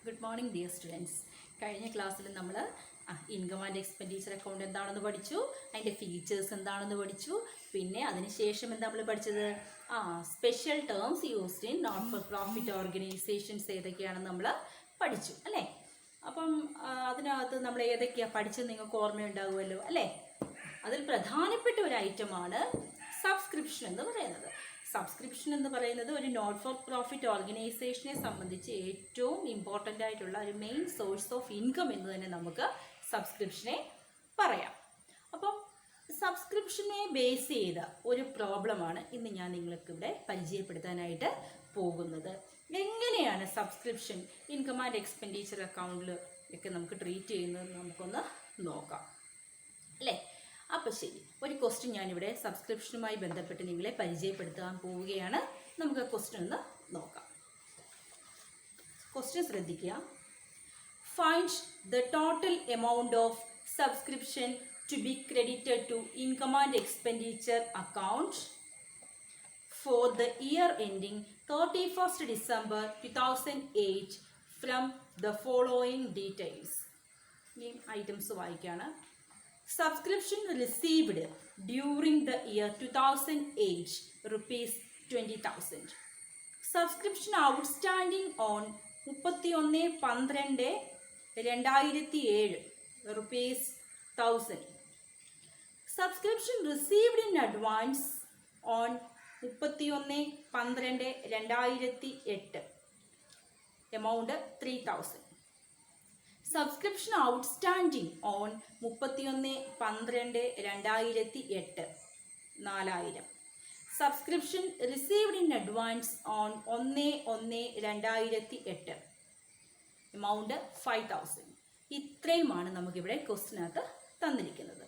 Good morning dear students. കഴിഞ്ഞ ക്ലാസ്സിൽ നമ്മൾ ഇൻകം ആൻഡ് എക്സ്പെൻഡിച്ചർ അക്കൗണ്ട് എന്താണെന്ന് പഠിച്ചു, അതിൻ്റെ ഫീച്ചേഴ്സ് എന്താണെന്ന് പഠിച്ചു. പിന്നെ അതിനുശേഷം എന്താ നമ്മൾ പഠിച്ചത്? Special terms used in not for profit organisations ഏതൊക്കെയാണെന്ന് നമ്മൾ പഠിച്ചു അല്ലേ. അപ്പം അതിനകത്ത് നമ്മൾ ഏതൊക്കെയാണ് പഠിച്ചത് നിങ്ങൾക്ക് ഓർമ്മയുണ്ടാകുമല്ലോ അല്ലേ. അതിൽ പ്രധാനപ്പെട്ട ഒരു ഐറ്റമാണ് സബ്സ്ക്രിപ്ഷൻ എന്ന് പറയുന്നത്. സബ്സ്ക്രിപ്ഷൻ എന്ന് പറയുന്നത് ഒരു നോട്ട് ഫോർ പ്രോഫിറ്റ് ഓർഗനൈസേഷനെ സംബന്ധിച്ച് ഏറ്റവും ഇമ്പോർട്ടൻ്റ് ആയിട്ടുള്ള ഒരു മെയിൻ സോഴ്സ് ഓഫ് ഇൻകം എന്ന് തന്നെ നമുക്ക് സബ്സ്ക്രിപ്ഷനെ പറയാം. അപ്പം സബ്സ്ക്രിപ്ഷനെ ബേസ് ചെയ്ത ഒരു പ്രോബ്ലമാണ് ഇന്ന് ഞാൻ നിങ്ങൾക്ക് ഇവിടെ പരിചയപ്പെടുത്താനായിട്ട് പോകുന്നത്. എങ്ങനെയാണ് സബ്സ്ക്രിപ്ഷൻ ഇൻകം ആൻഡ് എക്സ്പെൻഡിച്ചർ അക്കൗണ്ടിൽ ഒക്കെ നമുക്ക് ട്രീറ്റ് ചെയ്യുന്നത് നമുക്കൊന്ന് നോക്കാം അല്ലേ. അപ്പോൾ ശരി, ഒരു ക്വസ്റ്റ്യൻ ഞാനിവിടെ സബ്സ്ക്രിപ്ഷനുമായി ബന്ധപ്പെട്ട് നിങ്ങളെ പരിചയപ്പെടുത്താൻ പോവുകയാണ്. നമുക്ക് ആ ക്വസ്റ്റ്യൻ ഒന്ന് നോക്കാം. ക്വസ്റ്റ്യൻ ശ്രദ്ധിക്കുക. Find the total amount of subscription to be credited to income and expenditure account for the year ending 31st December 2008 from the following details. ഈ ഐറ്റംസ് വായിക്കുകയാണ്. Subscription received during the year 2008 rupees 20,000. Subscription outstanding on 31/12/2007 rupees 1,000. Subscription received in advance on 31/12/2008 amount 3,000. Subscription outstanding on 31/12/2008 4,000. Subscription received in advance on 1/1/2008 amount 5,000. ഇത്രയുമാണ് നമുക്കിവിടെ ക്വസ്റ്റിനകത്ത് തന്നിരിക്കുന്നത്.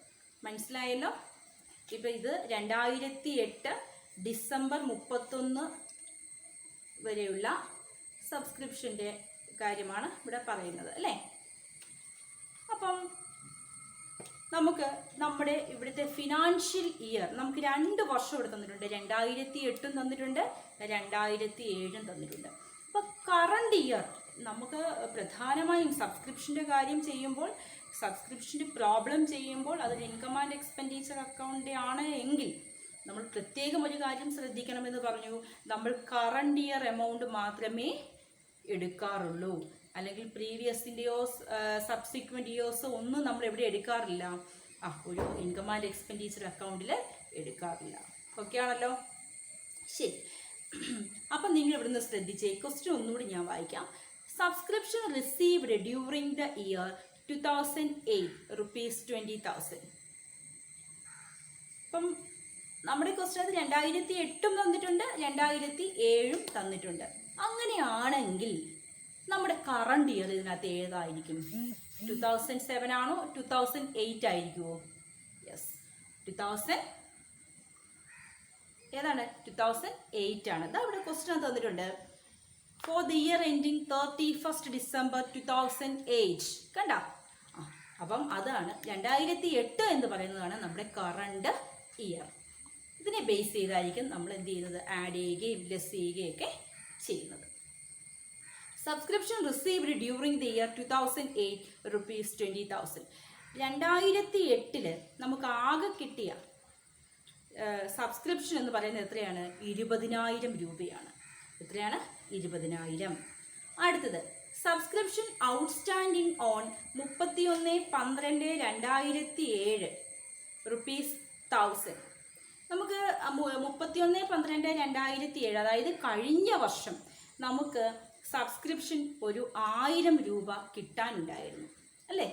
മനസ്സിലായല്ലോ? ഇപ്പം ഇത് 2008 December 31 വരെയുള്ള സബ്സ്ക്രിപ്ഷൻ്റെ കാര്യമാണ് ഇവിടെ പറയുന്നത് അല്ലേ. അപ്പം നമുക്ക് നമ്മുടെ ഇവിടുത്തെ ഫിനാൻഷ്യൽ ഇയർ നമുക്ക് 2 വർഷം ഇവിടെ തന്നിട്ടുണ്ട്. 2008 തന്നിട്ടുണ്ട്, 2007 തന്നിട്ടുണ്ട്. അപ്പോൾ കറണ്ട് ഇയർ നമുക്ക് പ്രധാനമായും സബ്സ്ക്രിപ്ഷൻ്റെ കാര്യം ചെയ്യുമ്പോൾ, സബ്സ്ക്രിപ്ഷൻ്റെ പ്രോബ്ലം ചെയ്യുമ്പോൾ അതൊരു ഇൻകം ആൻഡ് എക്സ്പെൻഡിച്ചർ അക്കൗണ്ട് ആണ് എങ്കിൽ നമ്മൾ പ്രത്യേകം ഒരു കാര്യം ശ്രദ്ധിക്കണമെന്ന് പറഞ്ഞു. നമ്മൾ കറണ്ട് ഇയർ എമൗണ്ട് മാത്രമേ എടുക്കാറുള്ളൂ. അല്ലെങ്കിൽ പ്രീവിയസിൻ്റെയോ സബ്സിക്വൻറ്റ് ഇയേഴ്സോ ഒന്നും നമ്മൾ എവിടെ എടുക്കാറില്ല, ഒരു ഇൻകം ആൻഡ് എക്സ്പെൻഡിച്ചർ അക്കൗണ്ടിൽ എടുക്കാറില്ല. ഓക്കെ ആണല്ലോ? ശരി. അപ്പം നിങ്ങൾ ഇവിടുന്ന് ശ്രദ്ധിച്ചേ. ക്വസ്റ്റ്യൻ ഒന്നുകൂടി ഞാൻ വായിക്കാം. Subscription received during the year 2008 rupees 20,000. അപ്പം നമ്മുടെ ക്വസ്റ്റ്യൻ അത് 2008 തന്നിട്ടുണ്ട്, 2007 തന്നിട്ടുണ്ട്. അങ്ങനെയാണെങ്കിൽ നമ്മുടെ കറണ്ട് ഇയർ ഇതിനകത്ത് ഏതായിരിക്കും? 2007 ആണോ 2008 ആയിരിക്കുമോ? യെസ്, 2000 ഏതാണ്? 2008 ആണ്. ഇതാ ഇവിടെ ക്വസ്റ്റ്യൻ തന്നിട്ടുണ്ട്. Four the year ending 31st December 2008. കണ്ട? അപ്പം അതാണ് 2008 എന്ന് പറയുന്നതാണ് നമ്മുടെ കറണ്ട് ഇയർ. ഇതിനെ ബേസ് ചെയ്തായിരിക്കും നമ്മൾ എന്ത് ചെയ്യുന്നത്? ആഡ് ചെയ്യുകയും ലെസ് ചെയ്യുകയൊക്കെ ചെയ്യുന്നത്. Subscription received during the year 2008 rupees 20,000. 2008 നമുക്ക് ആകെ കിട്ടിയ സബ്സ്ക്രിപ്ഷൻ എന്ന് പറയുന്നത് എത്രയാണ്? 20,000 രൂപയാണ്. എത്രയാണ്? 20,000. അടുത്തത് സബ്സ്ക്രിപ്ഷൻ ഔട്ട്സ്റ്റാൻഡിങ് ഓൺ 31/12/2007 rupees 1,000. നമുക്ക് 31/12/2007 അതായത് കഴിഞ്ഞ വർഷം നമുക്ക് സബ്സ്ക്രിപ്ഷൻ ഒരു 1,000 രൂപ കിട്ടാനുണ്ടായിരുന്നു അല്ലേ.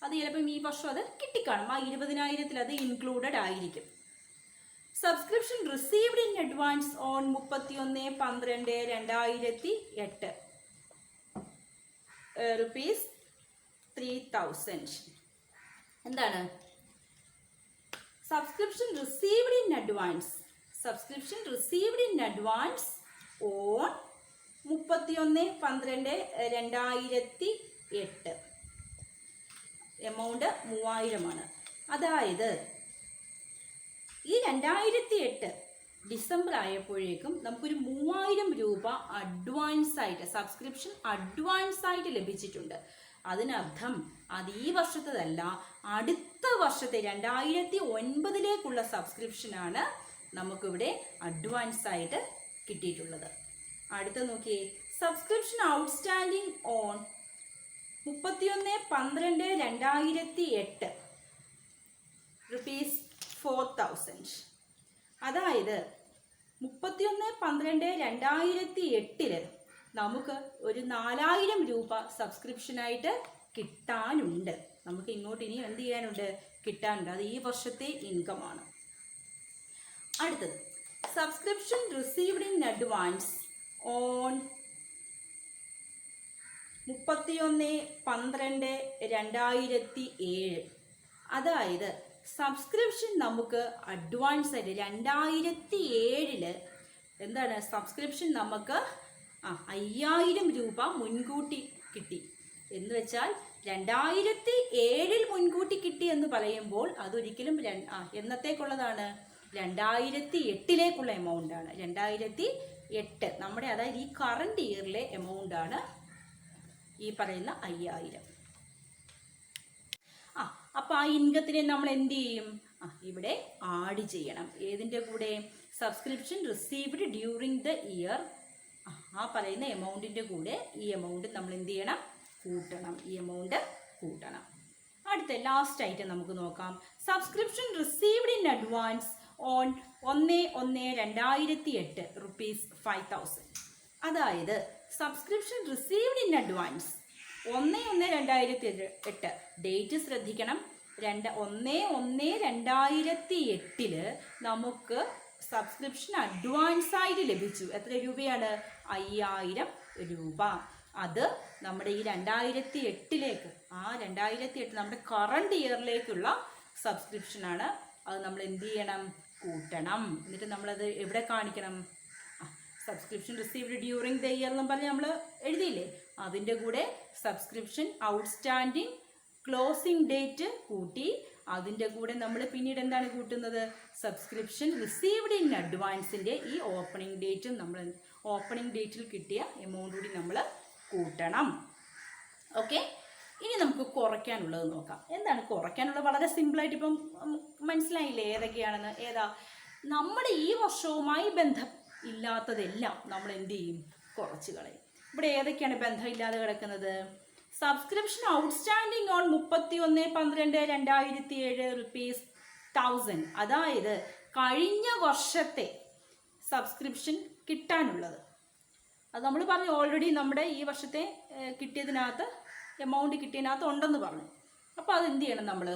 അത് ചിലപ്പം ഈ വർഷം അത് കിട്ടിക്കാണും. ആ 20,000 അത് ഇൻക്ലൂഡഡ് ആയിരിക്കും. Subscription received in advance on 31/12/2008 rupees 3,000. എന്താണ്? Subscription received in advance. Subscription received in advance on 31/12/2008 amount 3,000 ആണ്. അതായത് ഈ 2008 ഡിസംബർ ആയപ്പോഴേക്കും നമുക്കൊരു 3000 രൂപ അഡ്വാൻസ് ആയിട്ട് സബ്സ്ക്രിപ്ഷൻ അഡ്വാൻസ് ആയിട്ട് ലഭിച്ചിട്ടുണ്ട്. അതിനർത്ഥം അത് ഈ വർഷത്തേതല്ല, അടുത്ത വർഷത്തെ 2009 സബ്സ്ക്രിപ്ഷനാണ് നമുക്കിവിടെ അഡ്വാൻസ് ആയിട്ട് കിട്ടിയിട്ടുള്ളത്. അടുത്ത നോക്കിയേ, സബ്സ്ക്രിപ്ഷൻ ഔട്ട്സ്റ്റാൻഡിങ് ഓൺ 31/12/2008 rupees 4000. അതായത് 31/12/2008 നമുക്ക് ഒരു 4000 രൂപ സബ്സ്ക്രിപ്ഷനായിട്ട് കിട്ടാനുണ്ട്. നമുക്ക് ഇങ്ങോട്ട് ഇനി എന്ത് ചെയ്യാനുണ്ട്? കിട്ടാനുണ്ട്. അത് ഈ വർഷത്തെ ഇൻകമാണ്. അടുത്തത്, subscription received in advance on 31/12/2007. അതായത് സബ്സ്ക്രിപ്ഷൻ നമുക്ക് അഡ്വാൻസ് ആയിട്ട് 2007 എന്താണ് സബ്സ്ക്രിപ്ഷൻ നമുക്ക് 5000 രൂപ മുൻകൂട്ടി കിട്ടി. എന്ന് വെച്ചാൽ 2007 മുൻകൂട്ടി കിട്ടി എന്ന് പറയുമ്പോൾ അതൊരിക്കലും എന്നത്തേക്കുള്ളതാണ്? 2008 എമൗണ്ട് ആണ്. 2008 നമ്മുടെ, അതായത് ഈ കറണ്ട് ഇയറിലെ എമൗണ്ട് ആണ് ഈ പറയുന്ന 5000. അപ്പോൾ ആ ഇൻകത്തിനെ നമ്മൾ എന്ത് ചെയ്യും? ഇവിടെ ആഡ് ചെയ്യണം. ഏതിൻ്റെ കൂടെ? Subscription received during the year, ആ പറയുന്ന എമൗണ്ടിൻ്റെ കൂടെ ഈ എമൗണ്ട് നമ്മൾ എന്ത് ചെയ്യണം? കൂട്ടണം. ഈ എമൗണ്ട് കൂട്ടണം. അടുത്ത ലാസ്റ്റ് ആയിട്ട് നമുക്ക് നോക്കാം, subscription received in advance on 1/1/2008 rupees 5000. അതായത് subscription received in advance 1/1/2008 date ശ്രദ്ധിക്കണം. 1/1/2008 നമുക്ക് സബ്സ്ക്രിപ്ഷൻ അഡ്വാൻസ് ആയിട്ട് ലഭിച്ചു. എത്ര രൂപയാണ്? 5000 രൂപ. അത് നമ്മുടെ ഈ 2008 ആ 2008 നമ്മുടെ കറണ്ട് ഇയറിലേക്കുള്ള സബ്സ്ക്രിപ്ഷനാണ്. അത് നമ്മൾ എന്ത് ചെയ്യണം? കൂട്ടണം. എന്നിട്ട് നമ്മളത് എവിടെ കാണിക്കണം? Subscription received during the year എന്നും പറഞ്ഞ് നമ്മൾ എഴുതിയില്ലേ? അതിൻ്റെ കൂടെ സബ്സ്ക്രിപ്ഷൻ ഔട്ട്സ്റ്റാൻഡിങ് ക്ലോസിംഗ് ഡേറ്റ് കൂട്ടി അതിൻ്റെ കൂടെ നമ്മൾ പിന്നീട് എന്താണ് കൂട്ടുന്നത്? സബ്സ്ക്രിപ്ഷൻ റിസീവ്ഡ് ഇൻ അഡ്വാൻസിൻ്റെ ഈ ഓപ്പണിംഗ് ഡേറ്റും നമ്മൾ ഓപ്പണിംഗ് ഡേറ്റിൽ കിട്ടിയ എമൗണ്ട് കൂടി നമ്മൾ കൂട്ടണം. ഓക്കെ, ഇനി നമുക്ക് കുറയ്ക്കാനുള്ളത് നോക്കാം. എന്താണ് കുറയ്ക്കാനുള്ളത്? വളരെ സിമ്പിളായിട്ട് ഇപ്പം മനസ്സിലായില്ലേ ഏതൊക്കെയാണെന്ന്? ഏതാ? നമ്മുടെ ഈ വർഷവുമായി ബന്ധം ഇല്ലാത്തതെല്ലാം നമ്മൾ എന്ത് ചെയ്യും? കുറച്ച് കളയും. ഇവിടെ ഏതൊക്കെയാണ് ബന്ധമില്ലാതെ കിടക്കുന്നത്? Subscription outstanding on 31/12/2007 rupees 1000. അതായത് കഴിഞ്ഞ വർഷത്തെ സബ്സ്ക്രിപ്ഷൻ കിട്ടാനുള്ളത്. അത് നമ്മൾ പറഞ്ഞു ഓൾറെഡി നമ്മുടെ ഈ വർഷത്തെ കിട്ടിയതിനകത്ത് എമൗണ്ട് കിട്ടിയതിനകത്ത് ഉണ്ടെന്ന് പറഞ്ഞു. അപ്പോൾ അത് എന്ത് ചെയ്യണം? നമ്മൾ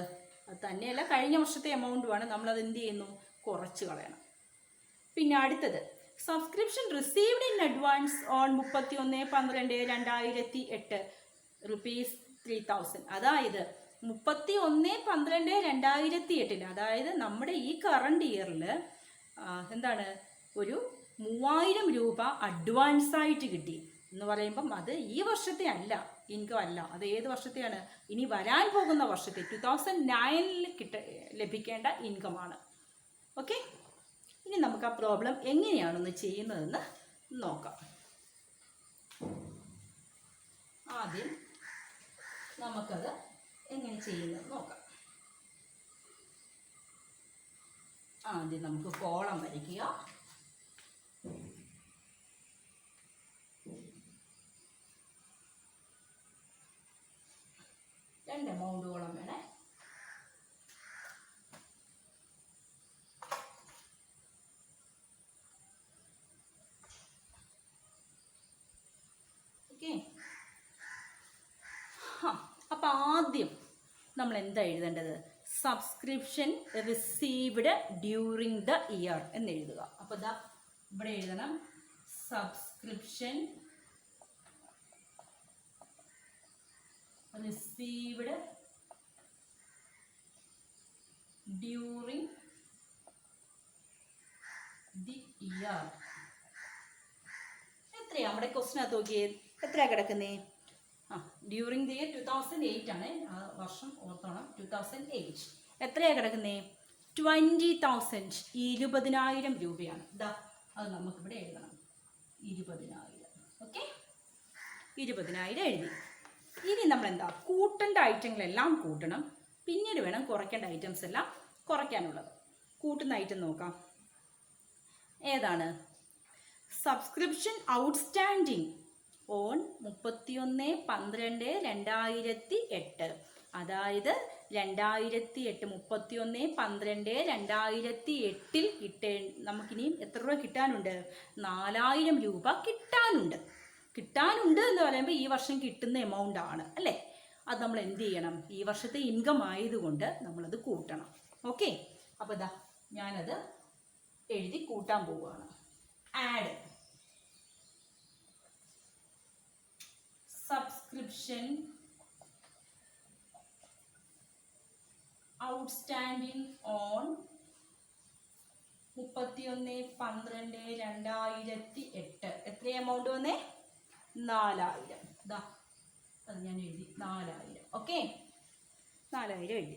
അത് തന്നെയല്ല, കഴിഞ്ഞ വർഷത്തെ എമൗണ്ടുമാണ്, നമ്മളത് എന്ത് ചെയ്യുന്നു? കുറച്ച് കളയണം. പിന്നെ അടുത്തത്, subscription received in advance on 31/12/2008 rupees 3000. അതായത് 31/12/2008 അതായത് നമ്മുടെ ഈ കറണ്ട് ഇയറിൽ എന്താണ് ഒരു 3000 രൂപ അഡ്വാൻസ് ആയിട്ട് കിട്ടി എന്ന് പറയുമ്പം അത് ഈ വർഷത്തെ അല്ല, ഇൻകം അല്ല. അത് ഏത് വർഷത്തെയാണ്? ഇനി വരാൻ പോകുന്ന വർഷത്തെ 2009 ലഭിക്കേണ്ട ഇൻകമാണ്. ഓക്കെ, ഇനി നമുക്ക് ആ പ്രോബ്ലം എങ്ങനെയാണൊന്ന് ചെയ്യുന്നതെന്ന് നോക്കാം. ആദ്യം നമുക്കത് എങ്ങനെ ചെയ്യുന്നത് നോക്കാം. ആദ്യം നമുക്ക് കോളം വരയ്ക്കുക. രണ്ട് എമൗണ്ടുകളും വേണേ. ഓക്കെ, അപ്പം ആദ്യം നമ്മൾ എന്താ എഴുതേണ്ടത്? Subscription received during the year എന്ന് എഴുതുക. അപ്പോൾ ഇതാ ഇവിടെ എഴുതണം, subscription received during the year. എത്രയാ നമ്മുടെ ക്വസ്റ്റിനകത്ത് നോക്കിയേ? എത്രയാ കിടക്കുന്നേ? ഡ്യൂറിങ് ദി ഇയർ 2008 ആണ്. ആ വർഷം ഓർത്തോണം, 2008. എത്രയാ കിടക്കുന്നേ? 20,000 20,000 രൂപയാണ്. ഇതാ അത് നമുക്കിവിടെ എഴുതണം. 20,000. ഓക്കെ, 20,000 എഴുതി. ഇനി നമ്മൾ എന്താ കൂട്ടേണ്ട ഐറ്റങ്ങളെല്ലാം കൂട്ടണം. പിന്നീട് വേണം കുറയ്ക്കേണ്ട ഐറ്റംസ് എല്ലാം കുറയ്ക്കാനുള്ളത്. കൂട്ടുന്ന ഐറ്റം നോക്കാം. ഏതാണ്? Subscription outstanding on 31/12/2008. അതായത് 2008 31/12/2008 നമുക്കിനിയും എത്ര രൂപ കിട്ടാനുണ്ട്? 4,000 രൂപ കിട്ടാനുണ്ട്. കിട്ടാനുണ്ട് എന്ന് പറയുമ്പോൾ ഈ വർഷം കിട്ടുന്ന എമൗണ്ട് ആണ് അല്ലേ? അത് നമ്മൾ എന്ത് ചെയ്യണം? ഈ വർഷത്തെ ഇൻകം ആയതുകൊണ്ട് നമ്മളത് കൂട്ടണം. ഓക്കെ, അപ്പോൾ ഇതാ ഞാനത് എഴുതി കൂട്ടാൻ പോവുകയാണ്. Add subscription outstanding on 31/12/2008. എത്ര എമൗണ്ട് വന്നേ? 4,000. ഇതാ അത് ഞാൻ എഴുതി 4,000. ഓക്കെ, 4,000 എഴുതി.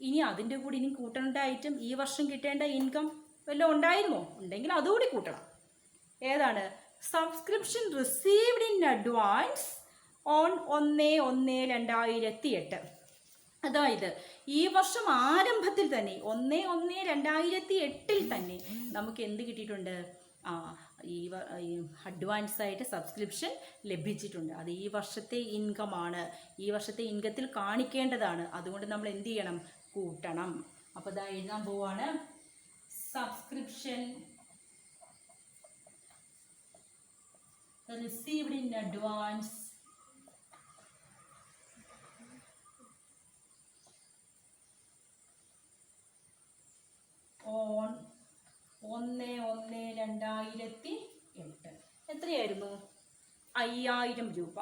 ഇനി അതിൻ്റെ കൂടി ഇനി കൂട്ടേണ്ട ഐറ്റം ഈ വർഷം കിട്ടേണ്ട ഇൻകം വല്ലതും ഉണ്ടായിരുന്നോ? ഉണ്ടെങ്കിൽ അതുകൂടി കൂട്ടണം. ഏതാണ്? Subscription received in advance on 1/1/2008. അതായത് ഈ വർഷം ആരംഭത്തിൽ തന്നെ 1/1/2008 തന്നെ നമുക്ക് എന്ത് കിട്ടിയിട്ടുണ്ട്? ഈ അഡ്വാൻസ് ആയിട്ട് സബ്സ്ക്രിപ്ഷൻ ലഭിച്ചിട്ടുണ്ട്. അത് ഈ വർഷത്തെ ഇൻകം ആണ്. ഈ വർഷത്തെ ഇൻകത്തിൽ കാണിക്കേണ്ടതാണ്. അതുകൊണ്ട് നമ്മൾ എന്ത് ചെയ്യണം? കൂട്ടണം. അപ്പോൾ ഇതാ എഴുതാൻ പോവാണ്. Subscription received in advance on 1/1/2008. എത്രയായിരുന്നു? 5,000 രൂപ.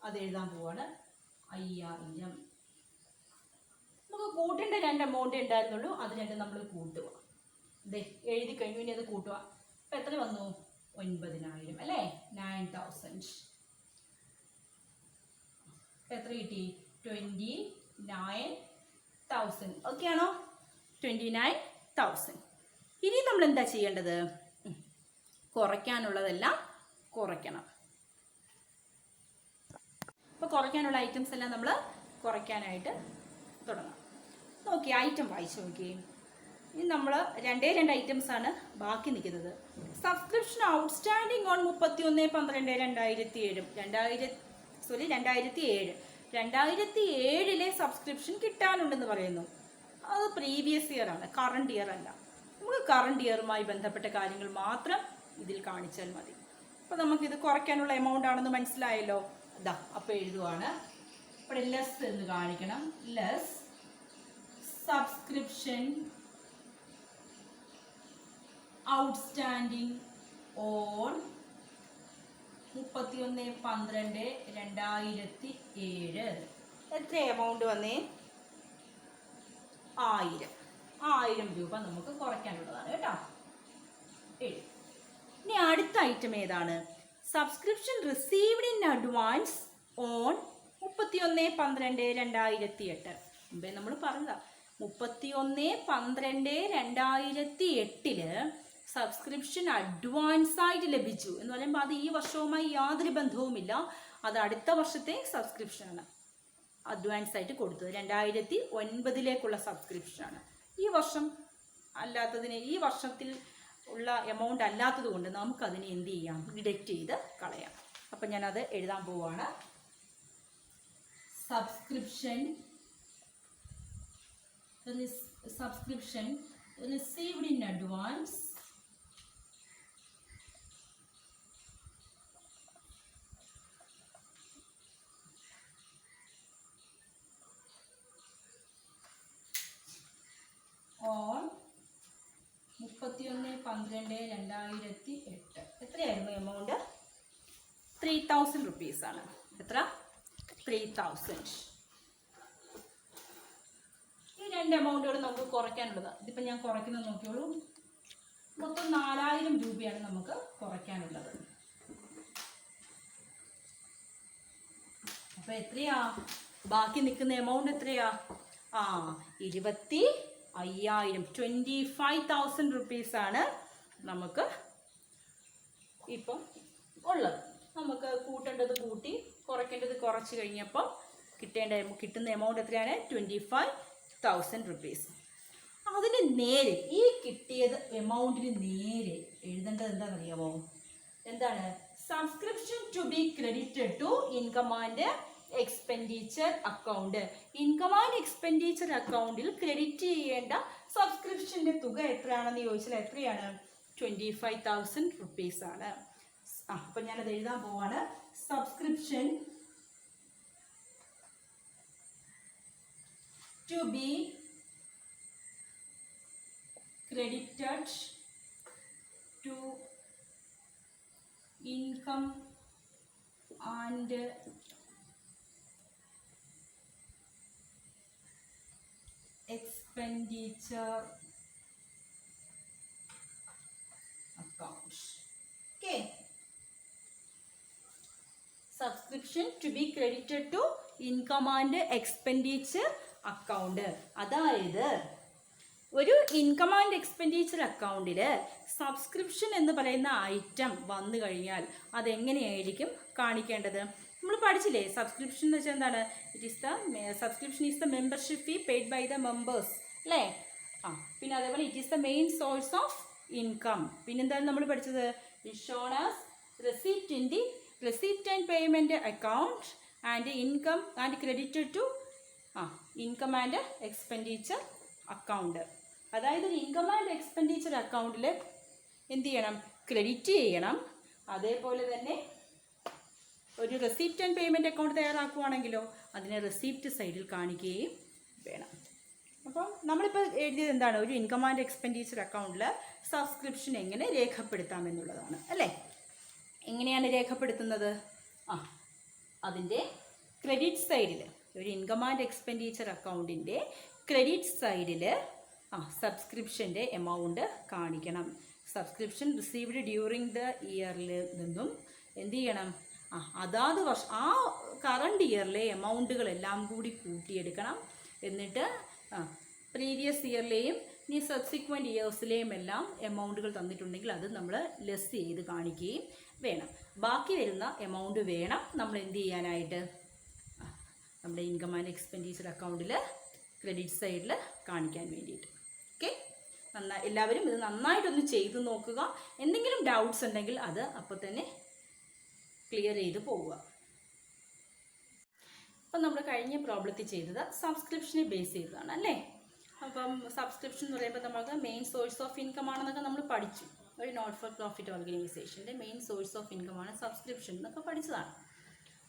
അത് എഴുതാൻ പോവാണ്. 5,000. നമുക്ക് കൂട്ടേണ്ട 2 എമൗണ്ട് ഉണ്ടായിരുന്നുള്ളൂ. അത് 2 നമ്മൾ കൂട്ടുക. ഇതേ എഴുതി കഴിഞ്ഞു. ഇനി അത് കൂട്ടുക. അപ്പം എത്ര വന്നു? 9,000 അല്ലേ? 9,000. എത്ര കിട്ടി? 29,000. ഓക്കെ ആണോ? 29,000. ഇനി നമ്മൾ എന്താ ചെയ്യേണ്ടത്? കുറയ്ക്കാനുള്ളതെല്ലാം കുറയ്ക്കണം. അപ്പോൾ കുറയ്ക്കാനുള്ള ഐറ്റംസ് എല്ലാം നമ്മൾ കുറയ്ക്കാനായിട്ട് തുടങ്ങാം. നോക്കി ഐറ്റം വായിച്ചു നോക്കി. ഇനി നമ്മൾ 2 ഐറ്റംസ് ആണ് ബാക്കി നിൽക്കുന്നത്. Subscription outstanding on 31/12/2007. 2007 സബ്സ്ക്രിപ്ഷൻ കിട്ടാനുണ്ടെന്ന് പറയുന്നു. അത് പ്രീവിയസ് ഇയർ ആണ്, കറണ്ട് ഇയർ അല്ല. നമുക്ക് കറണ്ട് ഇയറുമായി ബന്ധപ്പെട്ട കാര്യങ്ങൾ മാത്രം ഇതിൽ കാണിച്ചാൽ മതി. അപ്പോൾ നമുക്കിത് കുറയ്ക്കാനുള്ള എമൗണ്ട് ആണെന്ന് മനസ്സിലായല്ലോ. ഇതാ അപ്പോൾ എഴുതുവാണ്. ഇവിടെ ലെസ് എന്ന് കാണിക്കണം. Less subscription outstanding on 31/12/2007. എത്ര എമൗണ്ട് വന്നേ? 1,000 രൂപ നമുക്ക് കുറയ്ക്കാനുള്ളതാണ് കേട്ടോ. ഇനി അടുത്ത ഐറ്റം ഏതാണ്? Subscription received in advance on 31/12/2008. മുമ്പേ നമ്മൾ പറഞ്ഞതാ 31/12/2008 സബ്സ്ക്രിപ്ഷൻ അഡ്വാൻസ് ആയിട്ട് ലഭിച്ചു എന്ന് പറയുമ്പോൾ അത് ഈ വർഷവുമായി യാതൊരു ബന്ധവുമില്ല. അത് അടുത്ത വർഷത്തെ സബ്സ്ക്രിപ്ഷനാണ്. അഡ്വാൻസ് ആയിട്ട് കൊടുത്തത് 2009 സബ്സ്ക്രിപ്ഷനാണ്. ഈ വർഷം അല്ലാത്തതിന്, ഈ വർഷത്തിൽ ഉള്ള എമൗണ്ട് അല്ലാത്തത് കൊണ്ട് നമുക്കതിനെ എന്ത് ചെയ്യാം? ഡിഡക്റ്റ് ചെയ്ത് കളയാം. അപ്പം ഞാനത് എഴുതാൻ പോവാണ്. Subscription received in advance on 31/12/2008. എത്രയായിരുന്നു എമൗണ്ട്? 3,000 റുപ്പീസ് ആണ്. എത്ര? 3,000. ഈ 2 എമൗണ്ടുകൾ നമുക്ക് കുറയ്ക്കാനുള്ളത്. ഇതിപ്പോൾ ഞാൻ കുറയ്ക്കുന്നത് നോക്കിയോളൂ. മൊത്തം 4,000 രൂപയാണ് നമുക്ക് കുറയ്ക്കാനുള്ളത്. അപ്പോൾ എത്രയാ ബാക്കി നിൽക്കുന്ന എമൗണ്ട്? എത്രയാ? 29,000 5000 25,000 റുപ്പീസാണ് നമുക്ക് ഇപ്പം ഉള്ളത്. നമുക്ക് കൂട്ടേണ്ടത് കൂട്ടി കുറയ്ക്കേണ്ടത് കുറച്ച് കഴിഞ്ഞപ്പം കിട്ടുന്ന എമൗണ്ട് എത്രയാണ്? 25,000 റുപ്പീസ്. അതിന് നേരെ ഈ കിട്ടിയത് എമൗണ്ടിന് നേരെ എഴുതേണ്ടത് എന്താണെന്നറിയാമോ? എന്താണ്? Subscription to be credited to income and expenditure account. Income and expenditure അക്കൗണ്ടിൽ ക്രെഡിറ്റ് ചെയ്യേണ്ട സബ്സ്ക്രിപ്ഷൻ്റെ തുക എത്രയാണെന്ന് ചോദിച്ചാൽ എത്രയാണ്? 25,000 റുപ്പീസാണ്. അപ്പം ഞാനത് എഴുതാൻ പോവാണ്. Subscription to be credited to income and expenditure account. Okay. Subscription to be credited to income and expenditure account. അതായത് ഒരു ഇൻകം ആൻഡ് എക്സ്പെൻഡിച്ചർ അക്കൗണ്ടിൽ സബ്സ്ക്രിപ്ഷൻ എന്ന് പറയുന്ന ഐറ്റം വന്നു കഴിഞ്ഞാൽ അതെങ്ങനെയായിരിക്കും കാണിക്കേണ്ടത്? നമ്മൾ പഠിച്ചില്ലേ? സബ്സ്ക്രിപ്ഷൻ എന്ന് വെച്ചാൽ എന്താണ്? Subscription is the membership fee paid by the members അല്ലേ? പിന്നെ അതേപോലെ it is the main source of income. പിന്നെന്താണ് നമ്മൾ പഠിച്ചത്? Shown as receipt in the receipt and payment account and income and credited to income and expenditure account. അതായത് ഒരു income and expenditure അക്കൗണ്ടിൽ എന്ത് ചെയ്യണം? ക്രെഡിറ്റ് ചെയ്യണം. അതേപോലെ തന്നെ ഒരു റെസിപ്റ്റ് ആൻഡ് പേയ്മെൻറ്റ് അക്കൗണ്ട് തയ്യാറാക്കുകയാണെങ്കിലോ അതിനെ റെസിപ്റ്റ് സൈഡിൽ കാണിക്കുകയും വേണം. അപ്പം നമ്മളിപ്പോൾ എഴുതിയത് എന്താണ്? ഒരു ഇൻകം ആൻഡ് എക്സ്പെൻഡിച്ചർ അക്കൗണ്ടിൽ സബ്സ്ക്രിപ്ഷൻ എങ്ങനെ രേഖപ്പെടുത്താം എന്നുള്ളതാണ് അല്ലേ? എങ്ങനെയാണ് രേഖപ്പെടുത്തുന്നത്? അതിൻ്റെ ക്രെഡിറ്റ് സൈഡിൽ ഒരു ഇൻകം ആൻഡ് എക്സ്പെൻഡിച്ചർ അക്കൗണ്ടിൻ്റെ ക്രെഡിറ്റ് സൈഡിൽ സബ്സ്ക്രിപ്ഷൻ്റെ എമൗണ്ട് കാണിക്കണം. സബ്സ്ക്രിപ്ഷൻ റിസീവ്ഡ് ഡ്യൂറിങ് ദ ഇയറിൽ നിന്നും എന്ത് ചെയ്യണം? അതാത് വർഷം ആ കറണ്ട് ഇയറിലെ എമൗണ്ടുകളെല്ലാം കൂടി കൂട്ടിയെടുക്കണം. എന്നിട്ട് പ്രീവിയസ് ഇയറിലെയും ഇനി സബ്സിക്വൻറ്റ് ഇയേഴ്സിലെയും എല്ലാം എമൗണ്ടുകൾ തന്നിട്ടുണ്ടെങ്കിൽ അത് നമ്മൾ ലെസ് ചെയ്ത് കാണിക്കുകയും വേണം. ബാക്കി വരുന്ന എമൗണ്ട് വേണം നമ്മൾ എന്ത് ചെയ്യാനായിട്ട്? നമ്മുടെ ഇൻകം ആൻഡ് എക്സ്പെൻഡിച്ചർ അക്കൗണ്ടിൽ ക്രെഡിറ്റ് സൈഡിൽ കാണിക്കാൻ വേണ്ടിയിട്ട്. ഓക്കെ, എല്ലാവരും ഇത് നന്നായിട്ടൊന്ന് ചെയ്തു നോക്കുക. എന്തെങ്കിലും ഡൗട്ട്സ് ഉണ്ടെങ്കിൽ അത് അപ്പോൾ തന്നെ ക്ലിയർ ചെയ്ത് പോവുക. അപ്പം നമ്മൾ കഴിഞ്ഞ പ്രോബ്ലത്തിൽ ചെയ്തത് സബ്സ്ക്രിപ്ഷനെ ബേസ് ചെയ്തതാണ് അല്ലേ? അപ്പം സബ്സ്ക്രിപ്ഷൻ എന്ന് പറയുമ്പോൾ നമുക്ക് മെയിൻ സോഴ്സ് ഓഫ് ഇൻകം ആണെന്നൊക്കെ നമ്മൾ പഠിച്ചു. ഒരു നോട്ട് ഫോർ പ്രോഫിറ്റ് ഓർഗനൈസേഷൻ്റെ മെയിൻ സോഴ്സ് ഓഫ് ഇൻകമാണ് സബ്സ്ക്രിപ്ഷൻ എന്നൊക്കെ പഠിച്ചതാണ്.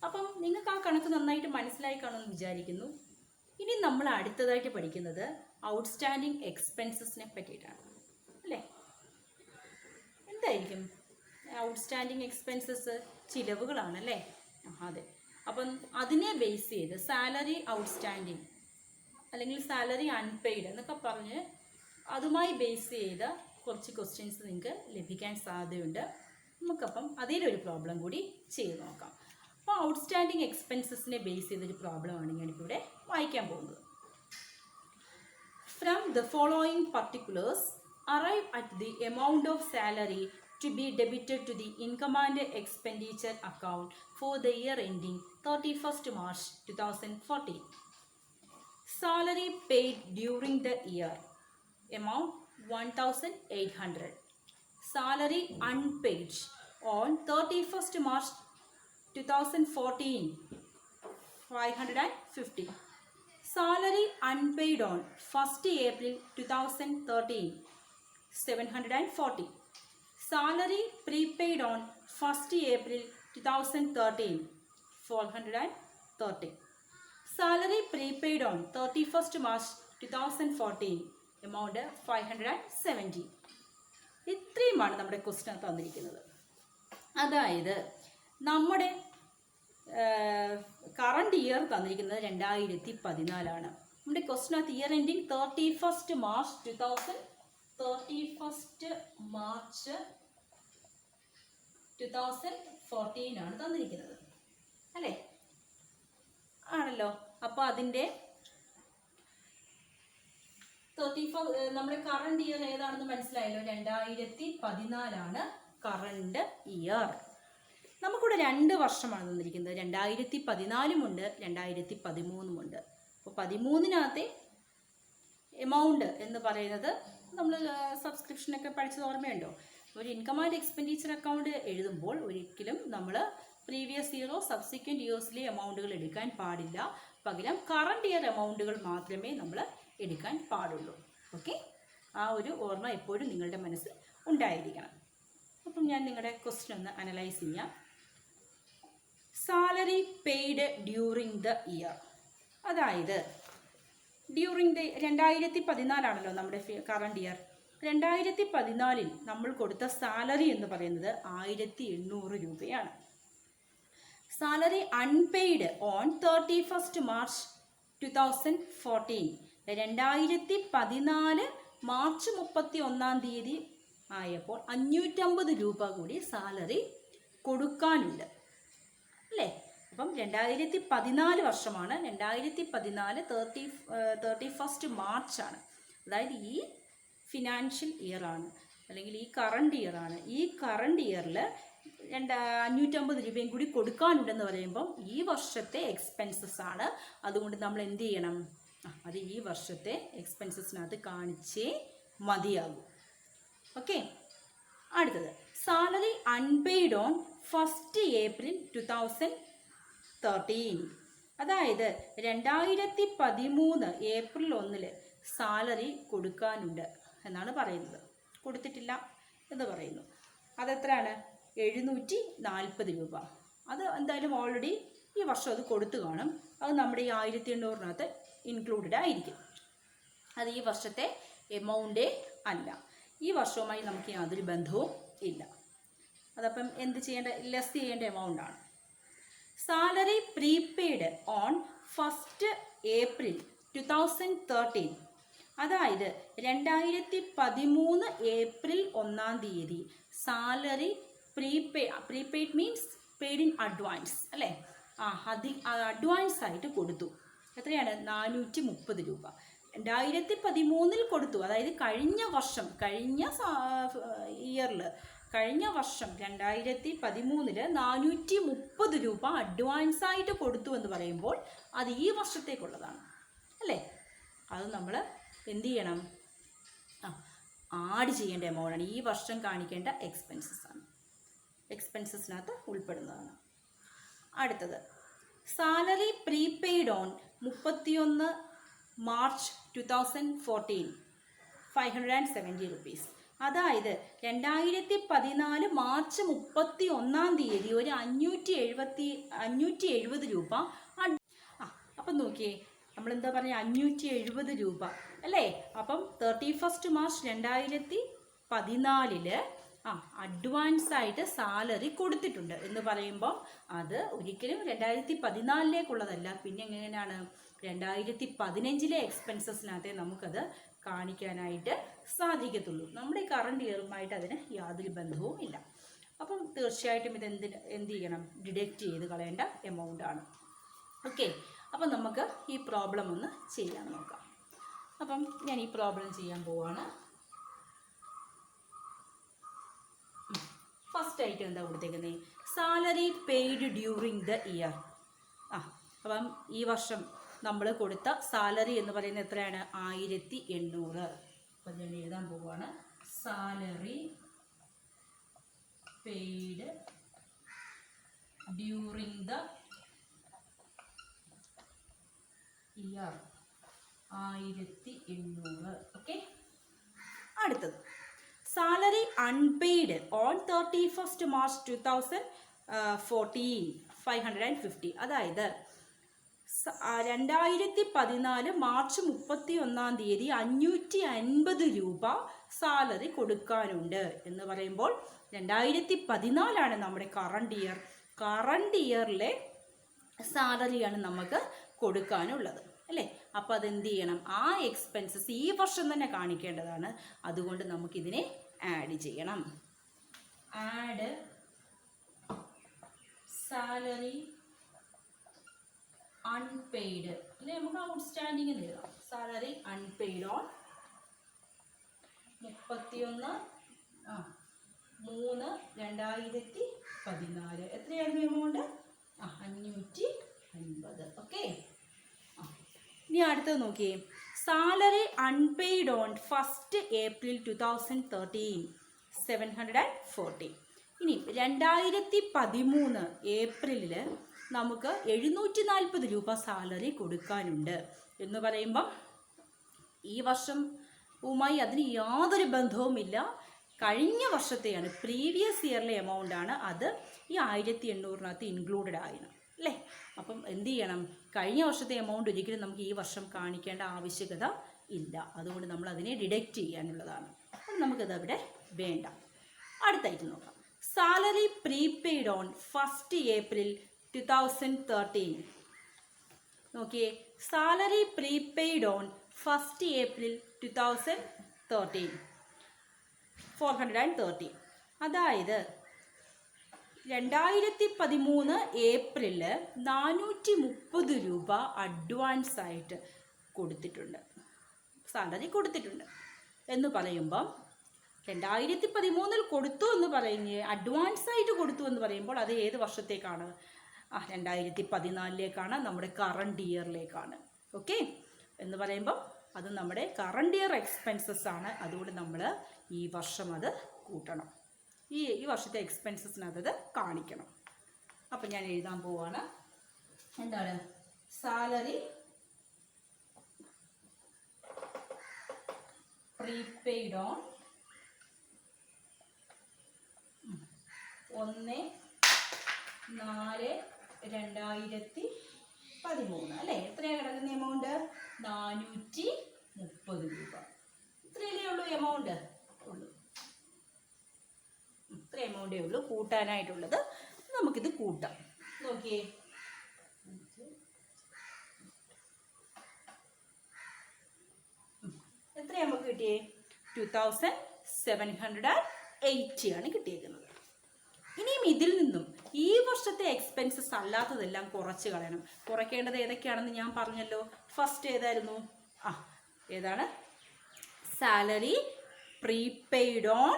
അപ്പം നിങ്ങൾക്ക് ആ കണക്ക് നന്നായിട്ട് മനസ്സിലായി കാണുമെന്ന് വിചാരിക്കുന്നു. ഇനി നമ്മൾ അടുത്തതായിട്ട് പഠിക്കുന്നത് ഔട്ട്സ്റ്റാൻഡിങ് എക്സ്പെൻസസിനെ പറ്റിയിട്ടാണ് അല്ലേ? എന്തായിരിക്കും ഔട്ട്സ്റ്റാൻഡിങ് എക്സ്പെൻസസ്? ചിലവുകളാണല്ലേ? അതെ. അപ്പം അതിനെ ബേസ് ചെയ്ത് സാലറി ഔട്ട്സ്റ്റാൻഡിങ് അല്ലെങ്കിൽ സാലറി അൺപെയ്ഡ് എന്നൊക്കെ പറഞ്ഞ് അതുമായി ബേസ് ചെയ്ത കുറച്ച് ക്വസ്റ്റ്യൻസ് നിങ്ങൾക്ക് ലഭിക്കാൻ സാധ്യതയുണ്ട്. നമുക്കപ്പം അതിലൊരു പ്രോബ്ലം കൂടി ചെയ്ത് നോക്കാം. അപ്പോൾ ഔട്ട്സ്റ്റാൻഡിങ് എക്സ്പെൻസസിനെ ബേസ് ചെയ്തൊരു പ്രോബ്ലമാണ് ഞാനിപ്പോൾ ഇവിടെ വായിക്കാൻ പോകുന്നത്. From the following particulars arrive at the amount of salary to be debited to the income and expenditure account for the year ending 31st March 2014. Salary paid during the year amount 1,800. Salary unpaid on 31st March 2014 550. Salary unpaid on 1st April 2013 740. Salary prepaid on 1st April 2013 430. Salary prepaid on 31st March 2014 amount 570. ഇത്രയുമാണ് നമ്മുടെ question തന്നിരിക്കുന്നത്. അതായത് നമ്മുടെ current year തന്നിരിക്കുന്നത് 2014 നമ്മുടെ ക്വസ്റ്റ്യനകത്ത് year ending 31st March 2014 ആണ് തന്നിരിക്കുന്നത് അല്ലേ? ആണല്ലോ. അപ്പോൾ അതിൻ്റെ നമ്മുടെ കറണ്ട് ഇയർ ഏതാണെന്ന് മനസ്സിലായല്ലോ. 2014 കറണ്ട് ഇയർ. നമുക്കിവിടെ 2 വർഷമാണ് തന്നിരിക്കുന്നത്. 2014 2013 അപ്പോൾ 13-നകത്തെ എമൗണ്ട് എന്ന് പറയുന്നത് നമ്മൾ സബ്സ്ക്രിപ്ഷനൊക്കെ പഠിച്ചത് ഓർമ്മയുണ്ടോ? ഒരു ഇൻകം ആൻഡ് എക്സ്പെൻഡിച്ചർ അക്കൗണ്ട് എഴുതുമ്പോൾ ഒരിക്കലും നമ്മൾ പ്രീവിയസ് ഇയറോ സബ്സിക്വൻറ്റ് ഇയേഴ്സിലെ എമൗണ്ടുകൾ എടുക്കാൻ പാടില്ല. പകരം കറണ്ട് ഇയർ എമൗണ്ടുകൾ മാത്രമേ നമ്മൾ എടുക്കാൻ പാടുള്ളൂ. ഓക്കെ, ആ ഒരു ഓർമ്മ എപ്പോഴും നിങ്ങളുടെ മനസ്സിൽ ഉണ്ടായിരിക്കണം. അപ്പം ഞാൻ നിങ്ങളുടെ ക്വസ്റ്റ്യൻ ഒന്ന് അനലൈസ് ചെയ്യാം. Salary paid during the year, അതായത് ഡ്യൂറിങ് ദ 2014 നമ്മുടെ കറണ്ട് ഇയർ. 2014 നമ്മൾ കൊടുത്ത സാലറി എന്ന് പറയുന്നത് 1800 രൂപയാണ്. Salary unpaid on 31 March 2014. 2014 March 31 ആയപ്പോൾ 550 രൂപ കൂടി സാലറി കൊടുക്കാനുണ്ട് അല്ലേ? അപ്പം 2014 വർഷമാണ്. 2014 31 മാർച്ചാണ്. അതായത് ഈ ഫിനാൻഷ്യൽ ഇയറാണ്, അല്ലെങ്കിൽ ഈ കറണ്ട് ഇയറാണ്. ഈ കറണ്ട് ഇയറിൽ 550 രൂപയും കൂടി കൊടുക്കാനുണ്ടെന്ന് പറയുമ്പം ഈ വർഷത്തെ എക്സ്പെൻസസ് ആണ്. അതുകൊണ്ട് നമ്മൾ എന്ത് ചെയ്യണം? അത് ഈ വർഷത്തെ എക്സ്പെൻസസിനകത്ത് കാണിച്ചേ മതിയാകും. ഓക്കെ, അടുത്തത് സാലറി അൺപെയ്ഡ് ഓൺ 1 ഏപ്രിൽ 2013. അതായത് 2013 ഏപ്രിൽ 1 സാലറി കൊടുക്കാനുണ്ട് എന്നാണ് പറയുന്നത്. കൊടുത്തിട്ടില്ല എന്ന് പറയുന്നു. അതെത്രയാണ്? 740 രൂപ. അത് എന്തായാലും ഓൾറെഡി ഈ വർഷം അത് കൊടുത്തു കാണും. അത് നമ്മുടെ ഈ 1800-നകത്ത് ഇൻക്ലൂഡഡ് ആയിരിക്കും. അത് ഈ വർഷത്തെ എമൗണ്ടേ അല്ല. ഈ വർഷവുമായി നമുക്ക് യാതൊരു ബന്ധവും ഇല്ല. അതപ്പം എന്ത് ചെയ്യേണ്ട? ലെസ് ചെയ്യേണ്ട എമൗണ്ടാണ്. Salary prepaid on 1 April 2013. അതായത് 2013 April 1 salary prepaid means paid in advance അല്ലേ? അഡ്വാൻസ് ആയിട്ട് കൊടുത്തു. എത്രയാണ്? 430 രൂപ. 2013 കൊടുത്തു. അതായത് കഴിഞ്ഞ വർഷം, കഴിഞ്ഞ ഇയറിൽ, കഴിഞ്ഞ വർഷം 2013 430 രൂപ അഡ്വാൻസ് ആയിട്ട് കൊടുത്തു എന്ന് പറയുമ്പോൾ അത് ഈ വർഷത്തേക്കുള്ളതാണ് അല്ലേ? അത് നമ്മൾ എന്ത് ചെയ്യണം? ആഡ് ചെയ്യേണ്ട എമൗണ്ടാണ്. ഈ വർഷം കാണിക്കേണ്ട എക്സ്പെൻസസ് ആണ്, എക്സ്പെൻസസിനകത്ത് ഉൾപ്പെടുന്നതാണ്. അടുത്തത് salary prepaid on 31 March 2014 570 rupees. അതായത് 2014 മാർച്ച് 31 ഒരു 570 രൂപ. അപ്പം നോക്കിയേ, നമ്മളെന്താ പറയുക? 570 രൂപ അല്ലേ? അപ്പം 31 മാർച്ച് 2014 അഡ്വാൻസ് ആയിട്ട് സാലറി കൊടുത്തിട്ടുണ്ട് എന്ന് പറയുമ്പോൾ അത് ഒരിക്കലും 2014-ലേക്കുള്ളതല്ല. പിന്നെ എങ്ങനെയാണ്? 2015-ലെ എക്സ്പെൻസസിനകത്തെ നമുക്കത് കാണിക്കാനായിട്ട് സാധിക്കത്തുള്ളൂ. നമ്മുടെ ഈ കറണ്ട് ഇയറുമായിട്ട് അതിന് യാതൊരു ബന്ധവും ഇല്ല. അപ്പം തീർച്ചയായിട്ടും ഇത് എന്ത് ചെയ്യണം? ഡിഡക്റ്റ് ചെയ്ത് കളയേണ്ട എമൗണ്ടാണ്. ഓക്കെ, അപ്പം നമുക്ക് ഈ പ്രോബ്ലം ഒന്ന് ചെയ്യാൻ നോക്കാം. അപ്പം ഞാൻ ഈ പ്രോബ്ലം ചെയ്യാൻ പോവാണ്. ഫസ്റ്റ് ആയിട്ട് എന്താ കൊടുത്തേക്കുന്നത്? Salary paid during the year. അപ്പം ഈ വർഷം നമ്മൾ കൊടുത്ത സാലറി എന്ന് പറയുന്നത് എത്രയാണ്? 1800. അപ്പം ഞാൻ എഴുതാൻ പോവുകയാണ്. Salary paid during the year 1800. Okay, അടുത്തത് സാലറി അൺപെയ്ഡ് ഓൺ 31 മാർച്ച് 2014 550. അതായത് 2014 മാർച്ച് 31 550 രൂപ സാലറി കൊടുക്കാനുണ്ട് എന്ന് പറയുമ്പോൾ 2014 നമ്മുടെ കറണ്ട് ഇയർ. കറണ്ട് ഇയറിലെ സാലറിയാണ് നമുക്ക് കൊടുക്കാനുള്ളത് അല്ലേ? അപ്പോൾ അതെന്ത് ചെയ്യണം? ആ എക്സ്പെൻസസ് ഈ വർഷം തന്നെ കാണിക്കേണ്ടതാണ്. അതുകൊണ്ട് നമുക്കിതിനെ ആഡ് ചെയ്യണം. ആഡ് സാലറി അൺപെയ്ഡ് അല്ലെ? നമുക്ക് ഔട്ട്സ്റ്റാൻഡിങ് എഴുതാം. സാലറി അൺപെയ്ഡ് ഓൺ 31/3/2014 എത്രയായിരുന്നു എമൗണ്ട്? 550. ഓക്കെ. ഇനി അടുത്തത് നോക്കിയേ. Salary unpaid on 1st April 2013 740. ഇനി 2013 ഏപ്രിലിൽ നമുക്ക് 740 രൂപ സാലറി കൊടുക്കാനുണ്ട് എന്ന് പറയുമ്പം ഈ വർഷവുമായി അതിന് യാതൊരു ബന്ധവുമില്ല. കഴിഞ്ഞ വർഷത്തെയാണ്, പ്രീവിയസ് ഇയറിലെ എമൗണ്ടാണ്. അത് ഈ 1800 ഇൻക്ലൂഡഡ് ആയിരുന്നു അല്ലേ? അപ്പം എന്ത് ചെയ്യണം? കഴിഞ്ഞ വർഷത്തെ എമൗണ്ട് ഒരിക്കലും നമുക്ക് ഈ വർഷം കാണിക്കേണ്ട ആവശ്യകത ഇല്ല. അതുകൊണ്ട് നമ്മൾ അതിനെ ഡിഡക്റ്റ് ചെയ്യാനുള്ളതാണ്. അപ്പം നമുക്കത് അവിടെ വേണ്ട. അടുത്തായിട്ട് നോക്കാം. Salary prepaid on 1st April 2013. നോക്കിയേ. Salary prepaid on 1st April 2013 430. അതായത് 2013 ഏപ്രിലിൽ 430 രൂപ അഡ്വാൻസ് ആയിട്ട് കൊടുത്തിട്ടുണ്ട്, സാലറി കൊടുത്തിട്ടുണ്ട് എന്ന് പറയുമ്പം 2013 കൊടുത്തു എന്ന് പറയുന്നത്, അഡ്വാൻസ് ആയിട്ട് കൊടുത്തു എന്ന് പറയുമ്പോൾ അത് ഏത് വർഷത്തേക്കാണ്? 2014 നമ്മുടെ കറണ്ട് ഇയറിലേക്കാണ്. ഓക്കെ എന്ന് പറയുമ്പം അത് നമ്മുടെ കറണ്ട് ഇയർ എക്സ്പെൻസസ് ആണ്. അതുകൊണ്ട് നമ്മൾ ഈ വർഷം അത് കൂട്ടണം. ഈ വർഷത്തെ എക്സ്പെൻസസിനകത്ത് കാണിക്കണം. അപ്പം ഞാൻ എഴുതാൻ പോവാണ്. എന്താണ്? സാലറി പ്രീപെയ്ഡ് ഓൺ 1/4/2013 അല്ലേ? എത്രയാണ് കിടക്കുന്ന എമൗണ്ട്? 430 രൂപ. ഇത്രയല്ലേ ഉള്ളൂ എമൗണ്ട്? ഉള്ളൂ. ഇത്ര എമൗണ്ടേ ഉള്ളൂ കൂട്ടാനായിട്ടുള്ളത്. നമുക്കിത് കൂട്ടാം. നോക്കിയേ. എത്ര നമുക്ക് കിട്ടിയേ? 2780 ആണ് കിട്ടിയേക്കുന്നത്. ഇനിയും ഇതിൽ നിന്നും ഈ വർഷത്തെ എക്സ്പെൻസസ് അല്ലാത്തതെല്ലാം കുറച്ച് കളയണം. കുറയ്ക്കേണ്ടത് ഏതൊക്കെയാണെന്ന് ഞാൻ പറഞ്ഞല്ലോ. ഫസ്റ്റ് ഏതായിരുന്നു? ഏതാണ്? Salary prepaid on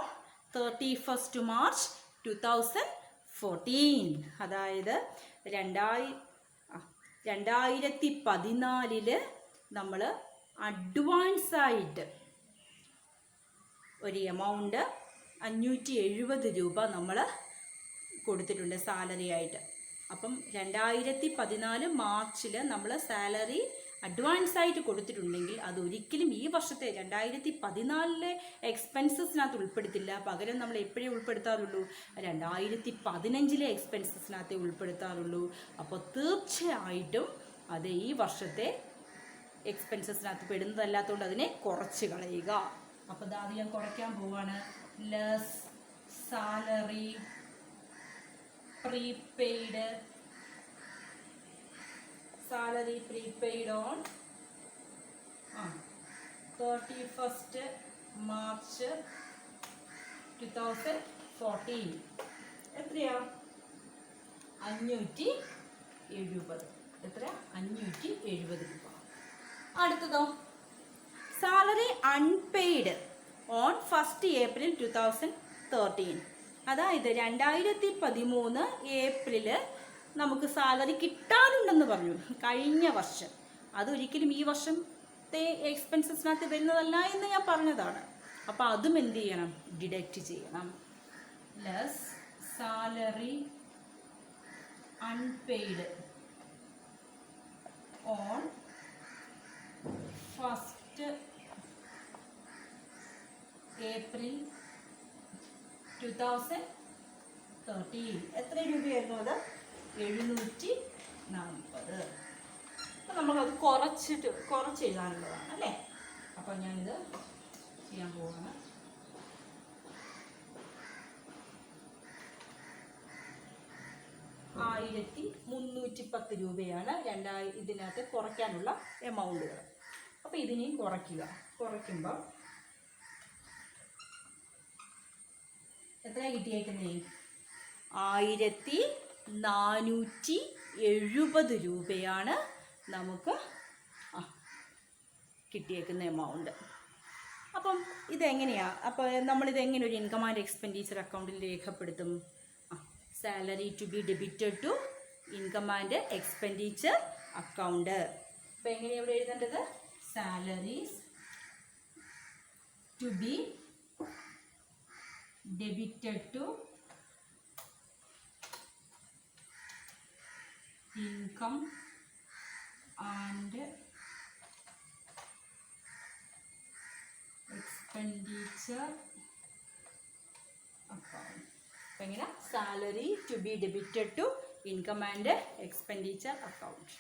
31st March 2014. അതായത് 2014 നമ്മൾ അഡ്വാൻസായിട്ട് ഒരു എമൗണ്ട് 570 രൂപ നമ്മൾ കൊടുത്തിട്ടുണ്ട് സാലറി ആയിട്ട്. അപ്പം 2014 മാർച്ചിൽ നമ്മൾ സാലറി അഡ്വാൻസ് ആയിട്ട് കൊടുത്തിട്ടുണ്ടെങ്കിൽ അതൊരിക്കലും ഈ വർഷത്തെ 2014 എക്സ്പെൻസസിനകത്ത് ഉൾപ്പെടുത്തില്ല. പകരം നമ്മൾ എപ്പോഴേ ഉൾപ്പെടുത്താറുള്ളൂ? 2015 എക്സ്പെൻസസിനകത്തേ ഉൾപ്പെടുത്താറുള്ളൂ. അപ്പോൾ തീർച്ചയായിട്ടും അത് ഈ വർഷത്തെ എക്സ്പെൻസസിനകത്ത് പെടുന്നതല്ലാത്തതുകൊണ്ട് അതിനെ കുറച്ച് കളയുക. അപ്പോൾ അത് ഞാൻ കുറയ്ക്കാൻ പോവാണ്. Less salary prepaid on 31st March 2014 എത്രയാ? 570. എത്ര? 570 രൂപ. അടുത്തതോ? Salary unpaid on 1st April 2013. അതായത് 2013 ഏപ്രിൽ നമുക്ക് സാലറി കിട്ടാനുണ്ടെന്ന് പറഞ്ഞു കഴിഞ്ഞ വർഷം. അതൊരിക്കലും ഈ വർഷത്തെ എക്സ്പെൻസസിനകത്ത് വരുന്നതല്ല എന്ന് ഞാൻ പറഞ്ഞതാണ്. അപ്പോൾ അതും എന്ത് ചെയ്യണം? ഡിഡക്റ്റ് ചെയ്യണം. Less salary unpaid on 1st April 2013. എത്ര രൂപയായിരുന്നു അത്? 740. അപ്പം നമ്മളത് കുറച്ച് എഴുതാനുള്ളതാണ് അല്ലേ? അപ്പം ഞാനിത് ചെയ്യാൻ പോവാണ്. $1310 രൂപയാണ് ഇതിനകത്ത് കുറയ്ക്കാനുള്ള എമൗണ്ടുകൾ. അപ്പോൾ ഇതിനെയും കുറയ്ക്കുമ്പോൾ എത്രയാണ് കിട്ടിയേക്കുന്നേ? 1470 രൂപയാണ് നമുക്ക് കിട്ടിയേക്കുന്ന എമൗണ്ട്. അപ്പം ഇതെങ്ങനെയാണ്, അപ്പോൾ നമ്മളിത് എങ്ങനെ ഒരു ഇൻകം ആൻഡ് എക്സ്പെൻഡിച്ചർ അക്കൗണ്ടിൽ രേഖപ്പെടുത്തും? Salary to be debited to income and expenditure account. അപ്പോൾ എങ്ങനെയാണ് ഇവിടെ എഴുതേണ്ടത്? Salaries to be debited to income and expenditure account. എങ്ങനെ? Salary to be debited to income and expenditure account.